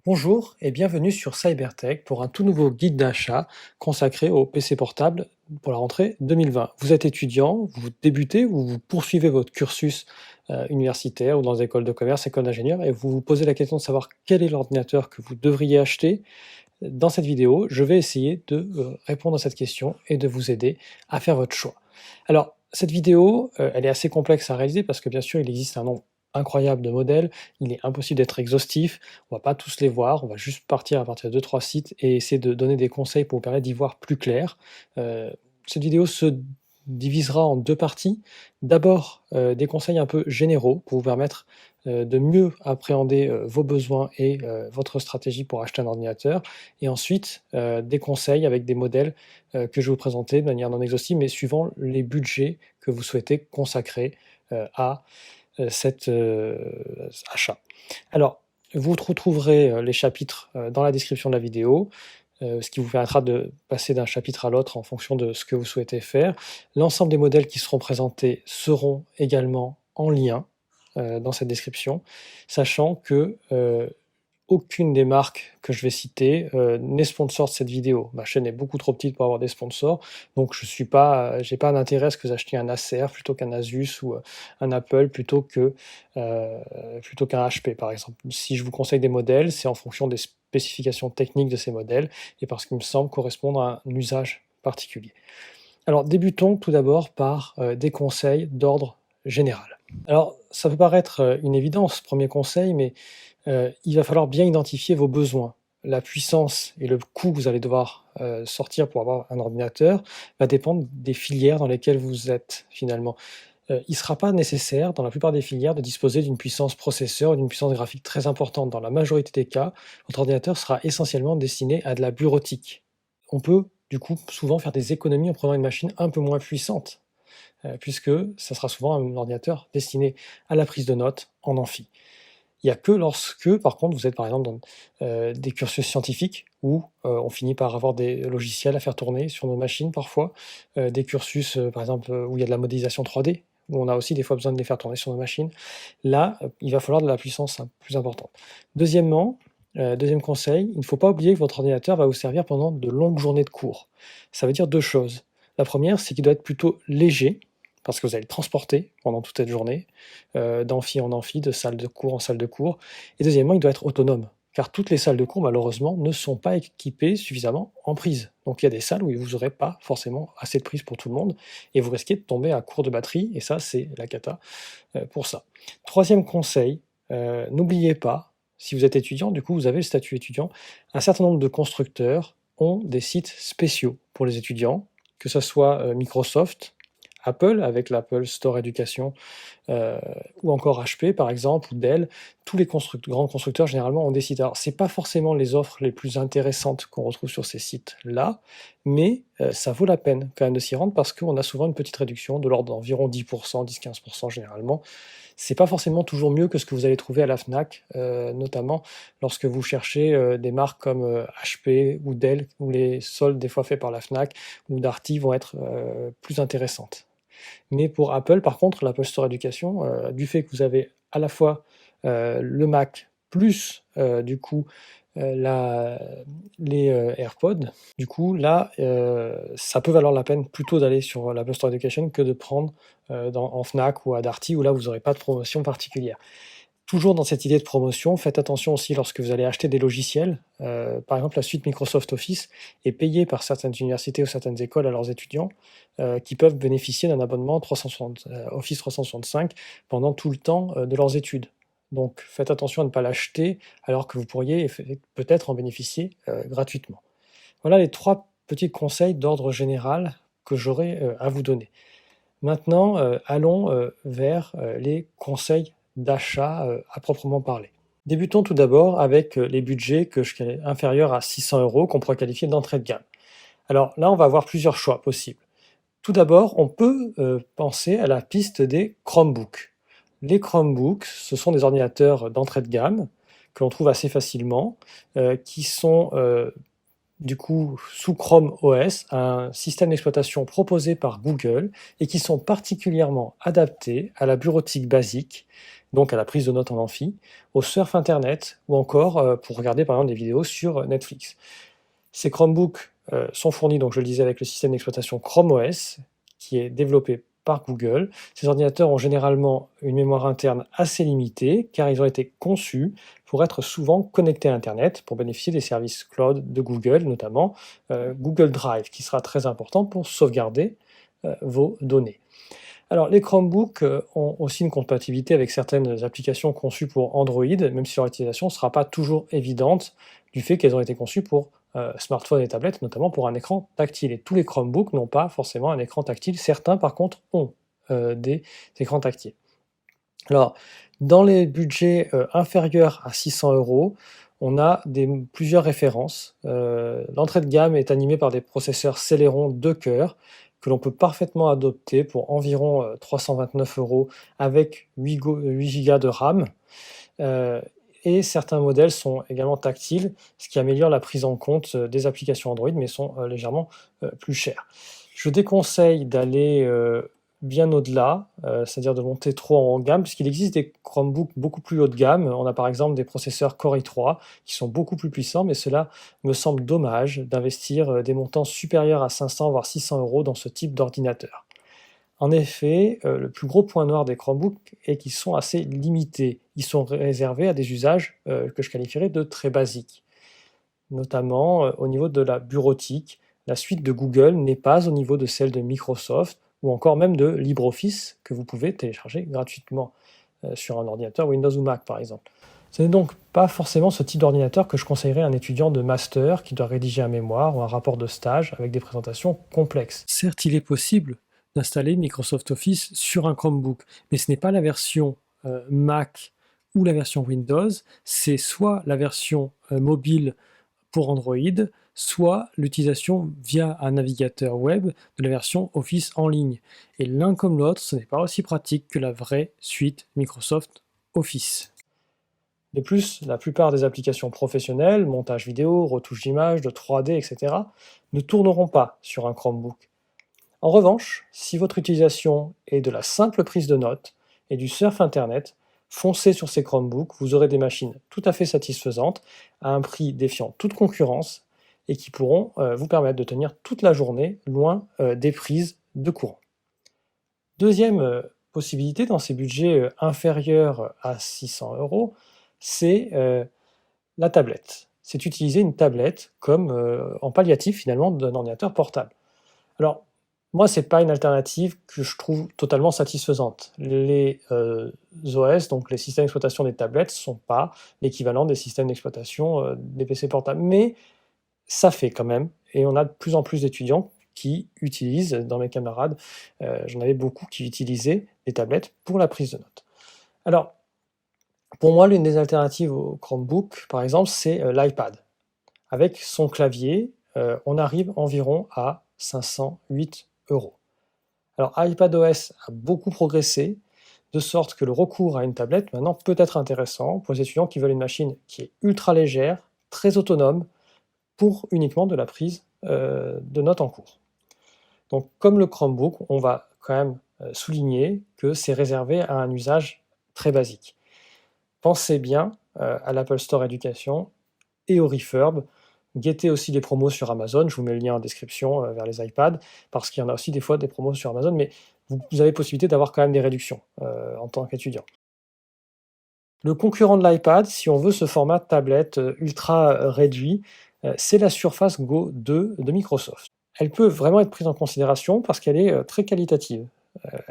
Bonjour et bienvenue sur Cybertech pour un tout nouveau guide d'achat consacré au PC portable pour la rentrée 2020. Vous êtes étudiant, vous débutez ou vous poursuivez votre cursus universitaire ou dans des écoles de commerce, écoles d'ingénieurs et vous vous posez la question de savoir quel est l'ordinateur que vous devriez acheter. Dans cette vidéo, je vais essayer de répondre à cette question et de vous aider à faire votre choix. Alors, cette vidéo, elle est assez complexe à réaliser parce que bien sûr, il existe un nombre incroyable de modèles, il est impossible d'être exhaustif, on va pas tous les voir, on va juste partir à partir de 2-3 sites et essayer de donner des conseils pour vous permettre d'y voir plus clair. Cette vidéo se divisera en 2 parties. D'abord, des conseils un peu généraux pour vous permettre, de mieux appréhender, vos besoins et votre stratégie pour acheter un ordinateur et ensuite, des conseils avec des modèles, que je vais vous présenter de manière non exhaustive, mais suivant les budgets que vous souhaitez consacrer, à, cet, achat. Alors, vous retrouverez, les chapitres, dans la description de la vidéo, ce qui vous permettra de passer d'un chapitre à l'autre en fonction de ce que vous souhaitez faire. L'ensemble des modèles qui seront présentés seront également en lien, dans cette description, sachant que, aucune des marques que je vais citer, n'est sponsor de cette vidéo. Ma chaîne est beaucoup trop petite pour avoir des sponsors, donc je suis pas, j'ai pas d'intérêt à ce que vous achetiez un Acer plutôt qu'un Asus ou, un Apple plutôt qu'un HP par exemple. Si je vous conseille des modèles, c'est en fonction des spécifications techniques de ces modèles et parce qu'ils me semblent correspondre à un usage particulier. Alors débutons tout d'abord par, des conseils d'ordre général. Alors ça peut paraître, une évidence, premier conseil, mais il va falloir bien identifier vos besoins. La puissance et le coût que vous allez devoir, sortir pour avoir un ordinateur va dépendre des filières dans lesquelles vous êtes finalement. Il ne sera pas nécessaire dans la plupart des filières de disposer d'une puissance processeur ou d'une puissance graphique très importante. Dans la majorité des cas, votre ordinateur sera essentiellement destiné à de la bureautique. On peut du coup souvent faire des économies en prenant une machine un peu moins puissante, puisque ça sera souvent un ordinateur destiné à la prise de notes en amphi. Il n'y a que lorsque, par contre, vous êtes par exemple dans des cursus scientifiques où on finit par avoir des logiciels à faire tourner sur nos machines parfois, des cursus, par exemple, où il y a de la modélisation 3D, où on a aussi des fois besoin de les faire tourner sur nos machines. Là, il va falloir de la puissance plus importante. Deuxièmement, 2e conseil, il ne faut pas oublier que votre ordinateur va vous servir pendant de longues journées de cours. Ça veut dire 2 choses. La première, c'est qu'il doit être plutôt léger, parce que vous allez le transporter pendant toute cette journée, d'amphi en amphi, de salle de cours en salle de cours. Et deuxièmement, il doit être autonome, car toutes les salles de cours, malheureusement, ne sont pas équipées suffisamment en prise. Donc il y a des salles où vous n'aurez pas forcément assez de prise pour tout le monde, et vous risquez de tomber à court de batterie, et ça, c'est la cata pour ça. 3e conseil, n'oubliez pas, si vous êtes étudiant, du coup vous avez le statut étudiant, un certain nombre de constructeurs ont des sites spéciaux pour les étudiants, que ce soit Microsoft, Apple avec l'Apple Store Éducation, euh, ou encore HP par exemple, ou Dell, tous les grands constructeurs généralement ont des sites. Alors c'est pas forcément les offres les plus intéressantes qu'on retrouve sur ces sites-là, mais ça vaut la peine quand même de s'y rendre parce qu'on a souvent une petite réduction de l'ordre d'environ 10%, 10-15% généralement. C'est pas forcément toujours mieux que ce que vous allez trouver à la Fnac, notamment lorsque vous cherchez des marques comme HP ou Dell, où les soldes des fois faits par la Fnac ou Darty vont être plus intéressantes. Mais pour Apple, par contre, l'Apple Store Éducation, du fait que vous avez à la fois le Mac plus du coup la, les AirPods, du coup là, ça peut valoir la peine plutôt d'aller sur l'Apple Store Education que de prendre en Fnac ou à Darty où là vous n'aurez pas de promotion particulière. Toujours dans cette idée de promotion, faites attention aussi lorsque vous allez acheter des logiciels. Par exemple, la suite Microsoft Office est payée par certaines universités ou certaines écoles à leurs étudiants qui peuvent bénéficier d'un abonnement Office 365 pendant tout le temps de leurs études. Donc faites attention à ne pas l'acheter alors que vous pourriez peut-être en bénéficier gratuitement. Voilà les 3 petits conseils d'ordre général que j'aurais à vous donner. Maintenant, allons vers les conseils d'achat à proprement parler. Débutons tout d'abord avec les budgets inférieurs à 600 € qu'on pourrait qualifier d'entrée de gamme. Alors là, on va avoir plusieurs choix possibles. Tout d'abord, on peut penser à la piste des Chromebooks. Les Chromebooks, ce sont des ordinateurs d'entrée de gamme que l'on trouve assez facilement, qui sont du coup sous Chrome OS, un système d'exploitation proposé par Google et qui sont particulièrement adaptés à la bureautique basique, donc à la prise de notes en amphi, au surf internet ou encore pour regarder par exemple des vidéos sur Netflix. Ces Chromebooks sont fournis, donc je le disais, avec le système d'exploitation Chrome OS qui est développé par Google. Ces ordinateurs ont généralement une mémoire interne assez limitée car ils ont été conçus pour être souvent connectés à Internet pour bénéficier des services cloud de Google, notamment Google Drive, qui sera très important pour sauvegarder vos données. Alors, les Chromebooks ont aussi une compatibilité avec certaines applications conçues pour Android, même si leur utilisation ne sera pas toujours évidente du fait qu'elles ont été conçues pour smartphones et tablettes, notamment pour un écran tactile. Et tous les Chromebooks n'ont pas forcément un écran tactile. Certains, par contre, ont des écrans tactiles. Alors, dans les budgets inférieurs à 600 €, on a plusieurs références. L'entrée de gamme est animée par des processeurs Celeron 2 cœurs que l'on peut parfaitement adopter pour environ 329 € avec 8 Go de RAM. Et certains modèles sont également tactiles, ce qui améliore la prise en compte des applications Android, mais sont légèrement plus chers. Je déconseille d'aller bien au-delà, c'est-à-dire de monter trop en gamme, puisqu'il existe des Chromebooks beaucoup plus haut de gamme. On a par exemple des processeurs Core i3 qui sont beaucoup plus puissants, mais cela me semble dommage d'investir des montants supérieurs à 500 voire 600 € dans ce type d'ordinateur. En effet, le plus gros point noir des Chromebooks est qu'ils sont assez limités. Ils sont réservés à des usages que je qualifierais de très basiques, notamment au niveau de la bureautique. La suite de Google n'est pas au niveau de celle de Microsoft ou encore même de LibreOffice que vous pouvez télécharger gratuitement sur un ordinateur Windows ou Mac par exemple. Ce n'est donc pas forcément ce type d'ordinateur que je conseillerais à un étudiant de master qui doit rédiger un mémoire ou un rapport de stage avec des présentations complexes. Certes, il est possible d'installer Microsoft Office sur un Chromebook, mais ce n'est pas la version Mac ou la version Windows, c'est soit la version mobile pour Android, soit l'utilisation via un navigateur web de la version Office en ligne. Et l'un comme l'autre, ce n'est pas aussi pratique que la vraie suite Microsoft Office. De plus, la plupart des applications professionnelles, montage vidéo, retouche d'images, de 3D, etc., ne tourneront pas sur un Chromebook. En revanche, si votre utilisation est de la simple prise de notes et du surf internet, foncez sur ces Chromebooks, vous aurez des machines tout à fait satisfaisantes, à un prix défiant toute concurrence, et qui pourront vous permettre de tenir toute la journée loin des prises de courant. Deuxième possibilité dans ces budgets inférieurs à 600 €, c'est la tablette. C'est utiliser une tablette comme en palliatif finalement d'un ordinateur portable. Alors, moi, c'est pas une alternative que je trouve totalement satisfaisante. Les OS, donc les systèmes d'exploitation des tablettes, sont pas l'équivalent des systèmes d'exploitation des PC portables. Mais ça fait quand même, et on a de plus en plus d'étudiants qui utilisent, dans mes camarades, j'en avais beaucoup qui utilisaient des tablettes pour la prise de notes. Alors, pour moi, l'une des alternatives au Chromebook, par exemple, c'est l'iPad. Avec son clavier, on arrive environ à 508 €. Alors iPadOS a beaucoup progressé, de sorte que le recours à une tablette maintenant peut être intéressant pour les étudiants qui veulent une machine qui est ultra légère, très autonome, pour uniquement de la prise de notes en cours. Donc comme le Chromebook, on va quand même souligner que c'est réservé à un usage très basique. Pensez bien à l'Apple Store Éducation et au Refurb. Guettez aussi des promos sur Amazon, je vous mets le lien en description vers les iPads, parce qu'il y en a aussi des fois des promos sur Amazon, mais vous avez possibilité d'avoir quand même des réductions en tant qu'étudiant. Le concurrent de l'iPad, si on veut ce format tablette ultra réduit, c'est la Surface Go 2 de Microsoft. Elle peut vraiment être prise en considération parce qu'elle est très qualitative.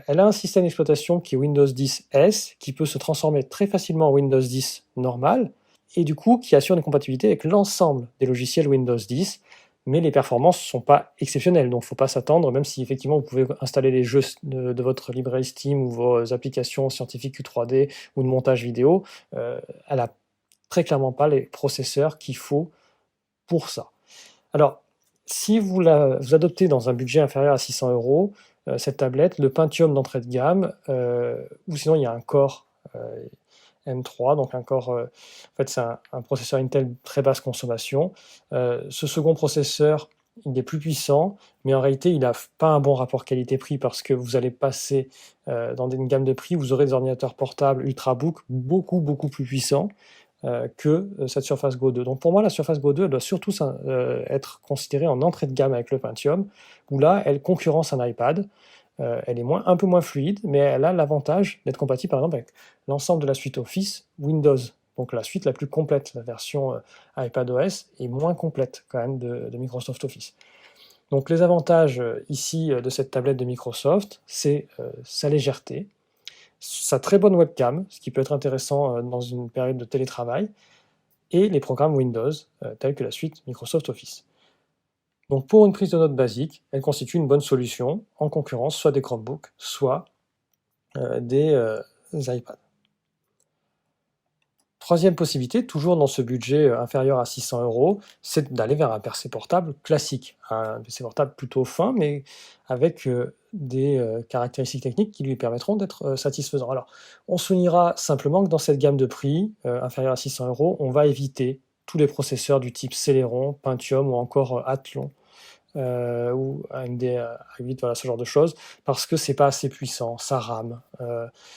Elle a un système d'exploitation qui est Windows 10 S, qui peut se transformer très facilement en Windows 10 normal, et du coup qui assure une compatibilité avec l'ensemble des logiciels Windows 10, mais les performances ne sont pas exceptionnelles, donc il ne faut pas s'attendre, même si effectivement vous pouvez installer les jeux de votre librairie Steam ou vos applications scientifiques Q3D ou de montage vidéo, elle n'a très clairement pas les processeurs qu'il faut pour ça. Alors, si vous adoptez dans un budget inférieur à 600 €, cette tablette, le Pentium d'entrée de gamme, ou sinon il y a un Core M3, donc un corps, en fait, c'est un processeur Intel très basse consommation. Ce second processeur, il est plus puissant, mais en réalité, il n'a pas un bon rapport qualité-prix parce que vous allez passer dans une gamme de prix, vous aurez des ordinateurs portables Ultrabook beaucoup, beaucoup plus puissants que cette Surface Go 2. Donc pour moi, la Surface Go 2, elle doit surtout être considérée en entrée de gamme avec le Pentium, où là, elle concurrence un iPad. Elle est un peu moins fluide, mais elle a l'avantage d'être compatible par exemple avec l'ensemble de la suite Office Windows. Donc la suite la plus complète, la version iPadOS est moins complète quand même de Microsoft Office. Donc les avantages ici de cette tablette de Microsoft, c'est sa légèreté, sa très bonne webcam, ce qui peut être intéressant dans une période de télétravail, et les programmes Windows, tels que la suite Microsoft Office. Donc pour une prise de notes basique, elle constitue une bonne solution en concurrence soit des Chromebooks, soit des iPads. Troisième possibilité, toujours dans ce budget inférieur à 600 €, c'est d'aller vers un PC portable classique, un PC portable plutôt fin, mais avec des caractéristiques techniques qui lui permettront d'être satisfaisant. Alors, on soulignera simplement que dans cette gamme de prix inférieure à 600 €, on va éviter tous les processeurs du type Celeron, Pentium ou encore Athlon ou AMD A8, voilà, ce genre de choses, parce que c'est pas assez puissant, ça rame.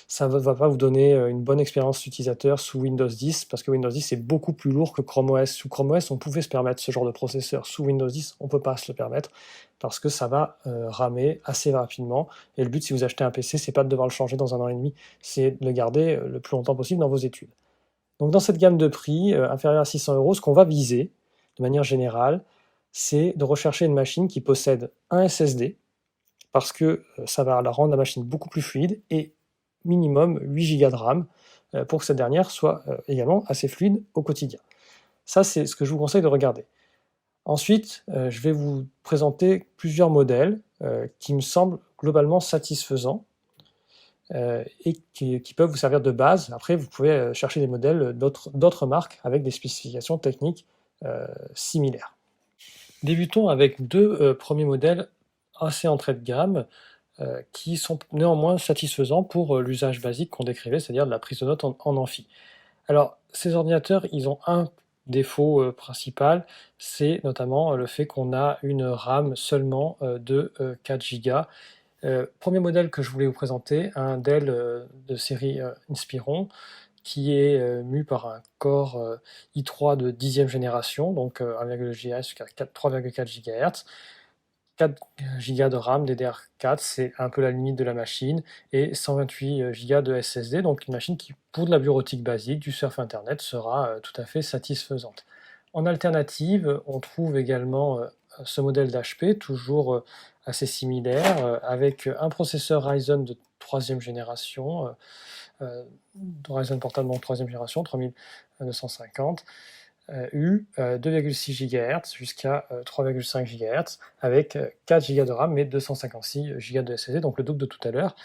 Ça va pas vous donner une bonne expérience utilisateur sous Windows 10, parce que Windows 10 est beaucoup plus lourd que Chrome OS. Sous Chrome OS, on pouvait se permettre ce genre de processeur. Sous Windows 10, on peut pas se le permettre, parce que ça va ramer assez rapidement. Et le but, si vous achetez un PC, c'est pas de devoir le changer dans 1 an et demi, c'est de le garder le plus longtemps possible dans vos études. Donc dans cette gamme de prix inférieure à 600 €, ce qu'on va viser, de manière générale, c'est de rechercher une machine qui possède un SSD, parce que ça va la rendre la machine beaucoup plus fluide, et minimum 8 Go de RAM, pour que cette dernière soit également assez fluide au quotidien. Ça, c'est ce que je vous conseille de regarder. Ensuite, je vais vous présenter plusieurs modèles qui me semblent globalement satisfaisants et qui peuvent vous servir de base. Après, vous pouvez chercher des modèles d'autres marques avec des spécifications techniques similaires. Débutons avec deux premiers modèles assez entrée de gamme qui sont néanmoins satisfaisants pour l'usage basique qu'on décrivait, c'est-à-dire de la prise de notes en amphi. Alors, ces ordinateurs, ils ont un défaut principal, c'est notamment le fait qu'on a une RAM seulement de 4 Go. Premier modèle que je voulais vous présenter, un Dell de série Inspiron, qui est mu par un Core i3 de 10e génération, donc 1,2 GHz jusqu'à 3,4 GHz, 4 Go de RAM DDR4, c'est un peu la limite de la machine, et 128 Go de SSD, donc une machine qui, pour de la bureautique basique, du surf internet, sera tout à fait satisfaisante. En alternative, on trouve également ce modèle d'HP, toujours assez similaire, avec un processeur Ryzen de 3e génération, Ryzen portable donc 3e génération, 3250, U, 2,6 GHz jusqu'à 3,5 GHz, avec 4 Go de RAM, mais 256 Go de SSD, donc le double de tout à l'heure.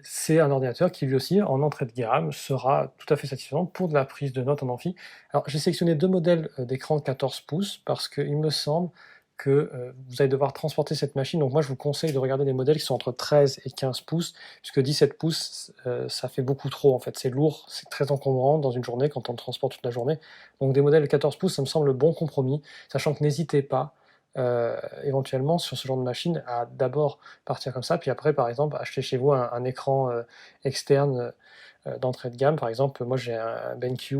C'est un ordinateur qui lui aussi, en entrée de gamme, sera tout à fait satisfaisant pour de la prise de notes en amphi. Alors j'ai sélectionné deux modèles d'écran 14 pouces parce qu'il me semble que vous allez devoir transporter cette machine. Donc moi je vous conseille de regarder des modèles qui sont entre 13 et 15 pouces, puisque 17 pouces ça fait beaucoup trop en fait. C'est lourd, c'est très encombrant dans une journée quand on le transporte toute la journée. Donc des modèles 14 pouces, ça me semble le bon compromis, sachant que n'hésitez pas éventuellement sur ce genre de machine à d'abord partir comme ça, puis après par exemple acheter chez vous un écran externe d'entrée de gamme. Par exemple, moi j'ai un BenQ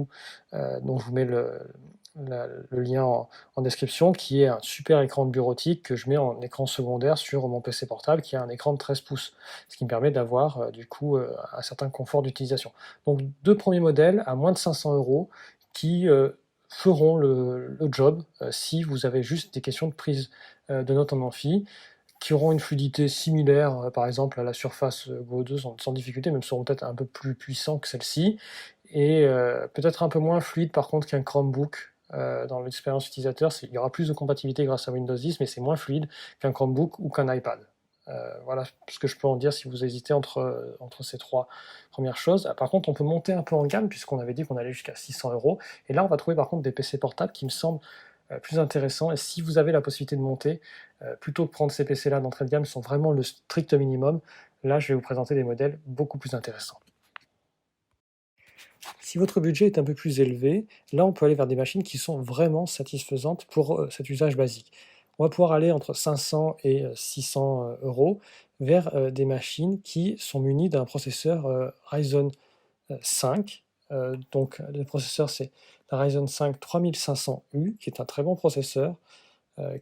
dont je vous mets le lien en description, qui est un super écran de bureautique que je mets en écran secondaire sur mon PC portable, qui a un écran de 13 pouces, ce qui me permet d'avoir du coup un certain confort d'utilisation. Donc deux premiers modèles à moins de 500 € qui feront le job si vous avez juste des questions de prise de notes en amphi, qui auront une fluidité similaire, par exemple à la Surface Go 2 sans difficulté, même seront peut-être un peu plus puissants que celle-ci, et peut-être un peu moins fluide par contre qu'un Chromebook dans l'expérience utilisateur. Il y aura plus de compatibilité grâce à Windows 10, mais c'est moins fluide qu'un Chromebook ou qu'un iPad. Voilà ce que je peux en dire si vous hésitez entre ces trois premières choses. Par contre, on peut monter un peu en gamme, puisqu'on avait dit qu'on allait jusqu'à 600 €. Et là, on va trouver par contre des PC portables qui me semblent plus intéressants. Et si vous avez la possibilité de monter, plutôt que prendre ces PC-là d'entrée de gamme, qui sont vraiment le strict minimum, là, je vais vous présenter des modèles beaucoup plus intéressants. Si votre budget est un peu plus élevé, là on peut aller vers des machines qui sont vraiment satisfaisantes pour cet usage basique. On va pouvoir aller entre 500 et 600 euros vers des machines qui sont munies d'un processeur Ryzen 5. Donc le processeur c'est la Ryzen 5 3500U qui est un très bon processeur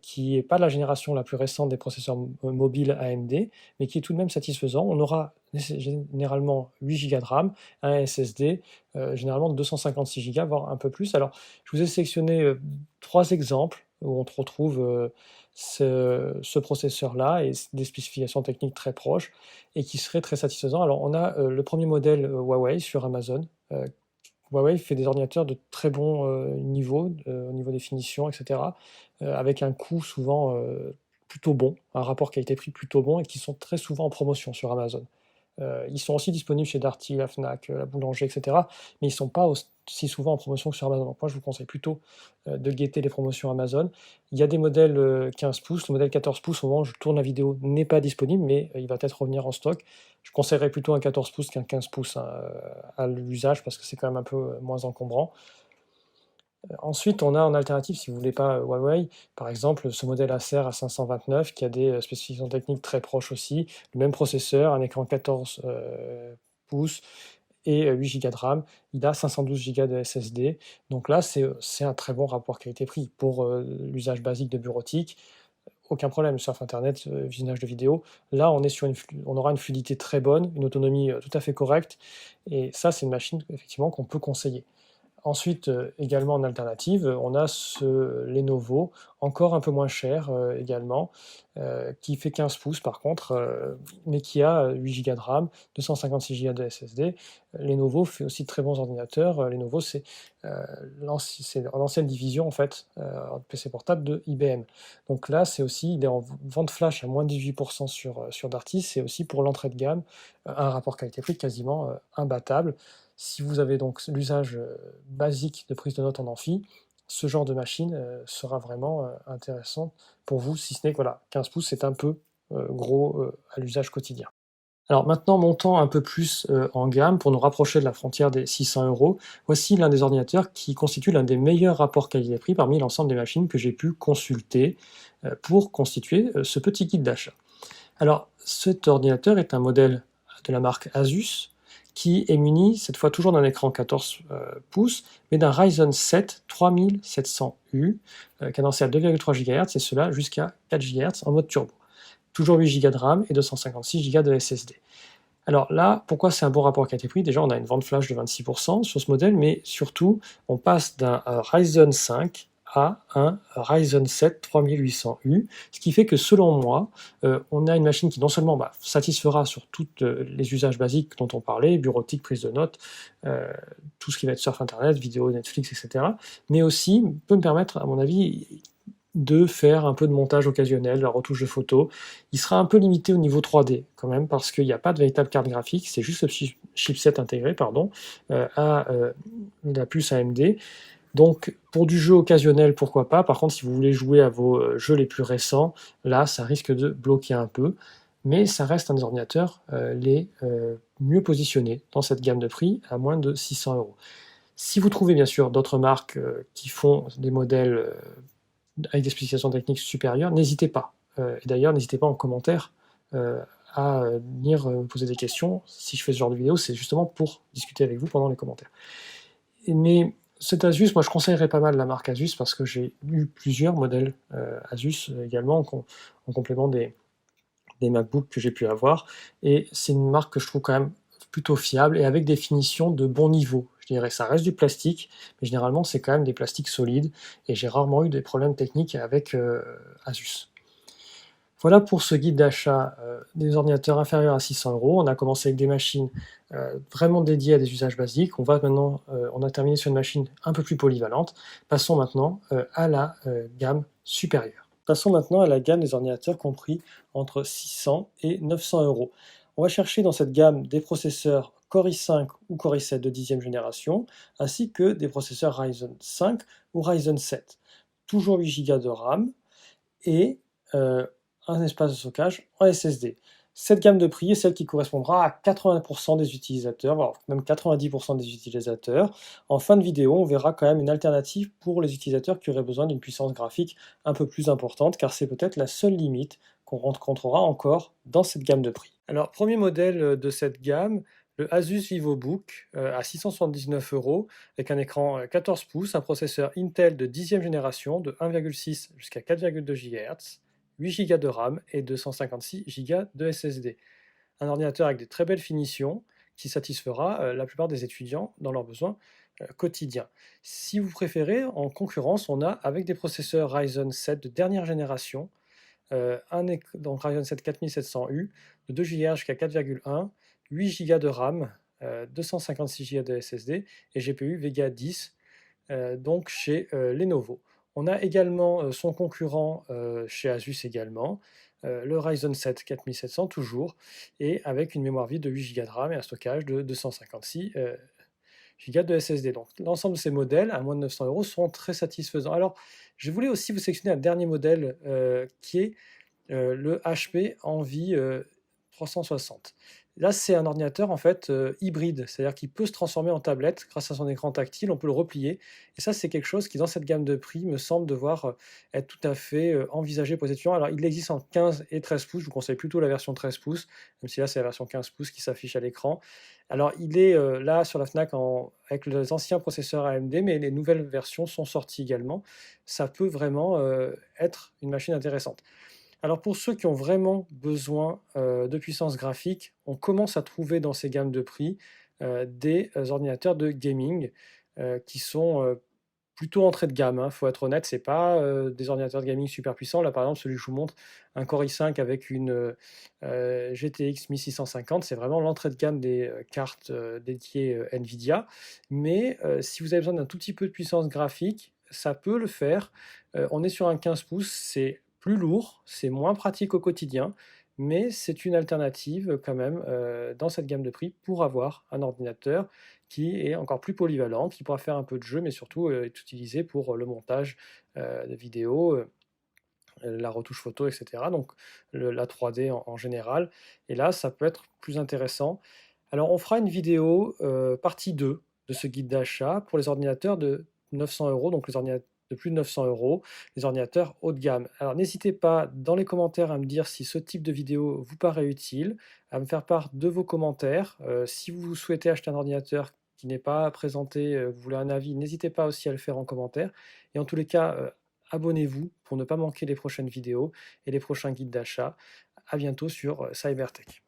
qui n'est pas la génération la plus récente des processeurs mobiles AMD, mais qui est tout de même satisfaisant. On aura généralement 8 Go de RAM, un SSD, généralement 256 Go, voire un peu plus. Alors, je vous ai sélectionné 3 exemples où on retrouve ce processeur-là et des spécifications techniques très proches et qui seraient très satisfaisants. Alors, on a le premier modèle Huawei sur Amazon. Huawei fait des ordinateurs de très bon niveau, au niveau des finitions, etc., avec un coût souvent plutôt bon, un rapport qualité-prix plutôt bon, et qui sont très souvent en promotion sur Amazon. Ils sont aussi disponibles chez Darty, la Fnac, la Boulanger, etc., mais ils ne sont pas aussi souvent en promotion que sur Amazon. Donc moi, je vous conseille plutôt de guetter les promotions Amazon. Il y a des modèles 15 pouces, le modèle 14 pouces, au moment où je tourne la vidéo, n'est pas disponible, mais il va peut-être revenir en stock. Je conseillerais plutôt un 14 pouces qu'un 15 pouces hein, à l'usage, parce que c'est quand même un peu moins encombrant. Ensuite, on a en alternative, si vous ne voulez pas Huawei, par exemple ce modèle Acer A529 qui a des spécifications techniques très proches aussi, le même processeur, un écran 14 pouces et 8 Go de RAM, il a 512 Go de SSD, donc là c'est un très bon rapport qualité-prix pour l'usage basique de bureautique, aucun problème, surf internet, visionnage de vidéos. Là on aura une fluidité très bonne, une autonomie tout à fait correcte, et ça c'est une machine effectivement qu'on peut conseiller. Ensuite, également en alternative, on a ce Lenovo, encore un peu moins cher également, qui fait 15 pouces par contre, mais qui a 8 Go de RAM, 256 Go de SSD. Lenovo fait aussi de très bons ordinateurs. Lenovo, c'est l'ancienne division en fait, de PC portable de IBM. Donc là, il est en vente flash à moins 18% sur Darty, c'est aussi pour l'entrée de gamme, un rapport qualité-prix quasiment imbattable. Si vous avez donc l'usage basique de prise de notes en amphi, ce genre de machine sera vraiment intéressant pour vous, si ce n'est que voilà, 15 pouces c'est un peu gros à l'usage quotidien. Alors maintenant, montons un peu plus en gamme pour nous rapprocher de la frontière des 600 euros. Voici l'un des ordinateurs qui constitue l'un des meilleurs rapports qualité-prix parmi l'ensemble des machines que j'ai pu consulter pour constituer ce petit guide d'achat. Alors cet ordinateur est un modèle de la marque Asus, qui est muni, cette fois toujours d'un écran 14 pouces, mais d'un Ryzen 7 3700U, cadencé à 2,3 GHz, et cela jusqu'à 4 GHz en mode turbo. Toujours 8 Go de RAM et 256 Go de SSD. Alors là, pourquoi c'est un bon rapport qualité-prix? Déjà, on a une vente flash de 26% sur ce modèle, mais surtout, on passe d'un Ryzen 5 à un Ryzen 7 3800U, ce qui fait que selon moi, on a une machine qui non seulement satisfera sur tous les usages basiques dont on parlait, bureautique, prise de notes, tout ce qui va être surf internet, vidéo, Netflix, etc., mais aussi peut me permettre, à mon avis, de faire un peu de montage occasionnel, la retouche de photos. Il sera un peu limité au niveau 3D quand même, parce qu'il n'y a pas de véritable carte graphique, c'est juste le chipset intégré, à la puce AMD. Donc pour du jeu occasionnel, pourquoi pas. Par contre, si vous voulez jouer à vos jeux les plus récents, là, ça risque de bloquer un peu. Mais ça reste un des ordinateurs les mieux positionnés dans cette gamme de prix, à moins de 600 euros. Si vous trouvez bien sûr d'autres marques qui font des modèles avec des spécifications techniques supérieures, n'hésitez pas. Et d'ailleurs, n'hésitez pas en commentaire à venir me poser des questions. Si je fais ce genre de vidéo, c'est justement pour discuter avec vous pendant les commentaires. Mais cet Asus, moi je conseillerais pas mal la marque Asus parce que j'ai eu plusieurs modèles Asus également en complément des MacBooks que j'ai pu avoir. Et c'est une marque que je trouve quand même plutôt fiable et avec des finitions de bon niveau. Je dirais ça reste du plastique, mais généralement c'est quand même des plastiques solides et j'ai rarement eu des problèmes techniques avec Asus. Voilà pour ce guide d'achat des ordinateurs inférieurs à 600 euros. On a commencé avec des machines vraiment dédiées à des usages basiques. On a terminé sur une machine un peu plus polyvalente. Passons maintenant à la gamme supérieure. Passons maintenant à la gamme des ordinateurs compris entre 600 et 900 euros. On va chercher dans cette gamme des processeurs Core i5 ou Core i7 de 10e génération, ainsi que des processeurs Ryzen 5 ou Ryzen 7. Toujours 8 Go de RAM et un espace de stockage en SSD. Cette gamme de prix est celle qui correspondra à 80% des utilisateurs, voire même 90% des utilisateurs. En fin de vidéo, on verra quand même une alternative pour les utilisateurs qui auraient besoin d'une puissance graphique un peu plus importante, car c'est peut-être la seule limite qu'on rencontrera encore dans cette gamme de prix. Alors, premier modèle de cette gamme, le Asus VivoBook à 679 € avec un écran 14 pouces, un processeur Intel de 10e génération de 1,6 jusqu'à 4,2 GHz, 8 Go de RAM et 256 Go de SSD. Un ordinateur avec de très belles finitions qui satisfera la plupart des étudiants dans leurs besoins quotidiens. Si vous préférez, en concurrence, on a avec des processeurs Ryzen 7 de dernière génération, donc Ryzen 7 4700U de 2 GHz jusqu'à 4,1, 8 Go de RAM, 256 Go de SSD et GPU Vega 10 donc chez Lenovo. On a également son concurrent chez Asus également, le Ryzen 7 4700 toujours, et avec une mémoire vive de 8 Go de RAM et un stockage de 256 Go de SSD. Donc l'ensemble de ces modèles, à moins de 900 €, sont très satisfaisants. Alors, je voulais aussi vous sélectionner un dernier modèle qui est le HP Envy 360. Là, c'est un ordinateur en fait hybride, c'est-à-dire qu'il peut se transformer en tablette grâce à son écran tactile, on peut le replier. Et ça, c'est quelque chose qui, dans cette gamme de prix, me semble devoir être tout à fait envisagé pour les étudiants. Alors, il existe en 15 et 13 pouces, je vous conseille plutôt la version 13 pouces, même si là, c'est la version 15 pouces qui s'affiche à l'écran. Alors, il est là sur la Fnac avec les anciens processeurs AMD, mais les nouvelles versions sont sorties également. Ça peut vraiment être une machine intéressante. Alors pour ceux qui ont vraiment besoin de puissance graphique, on commence à trouver dans ces gammes de prix des ordinateurs de gaming qui sont plutôt entrée de gamme, faut être honnête, c'est pas des ordinateurs de gaming super puissants. Là par exemple, celui que je vous montre, un Core i5 avec une GTX 1650, c'est vraiment l'entrée de gamme des cartes dédiées Nvidia. Mais si vous avez besoin d'un tout petit peu de puissance graphique, ça peut le faire. On est sur un 15 pouces, c'est plus lourd, c'est moins pratique au quotidien, mais c'est une alternative quand même dans cette gamme de prix pour avoir un ordinateur qui est encore plus polyvalent, qui pourra faire un peu de jeu, mais surtout est utilisé pour le montage de vidéos, la retouche photo, etc. Donc la 3D en général. Et là, ça peut être plus intéressant. Alors on fera une vidéo partie 2 de ce guide d'achat pour les ordinateurs de 900 €, donc les ordinateurs de plus de 900 €, les ordinateurs haut de gamme. Alors n'hésitez pas dans les commentaires à me dire si ce type de vidéo vous paraît utile, à me faire part de vos commentaires. Si vous souhaitez acheter un ordinateur qui n'est pas présenté, vous voulez un avis, n'hésitez pas aussi à le faire en commentaire. Et en tous les cas, abonnez-vous pour ne pas manquer les prochaines vidéos et les prochains guides d'achat. À bientôt sur Cybertech.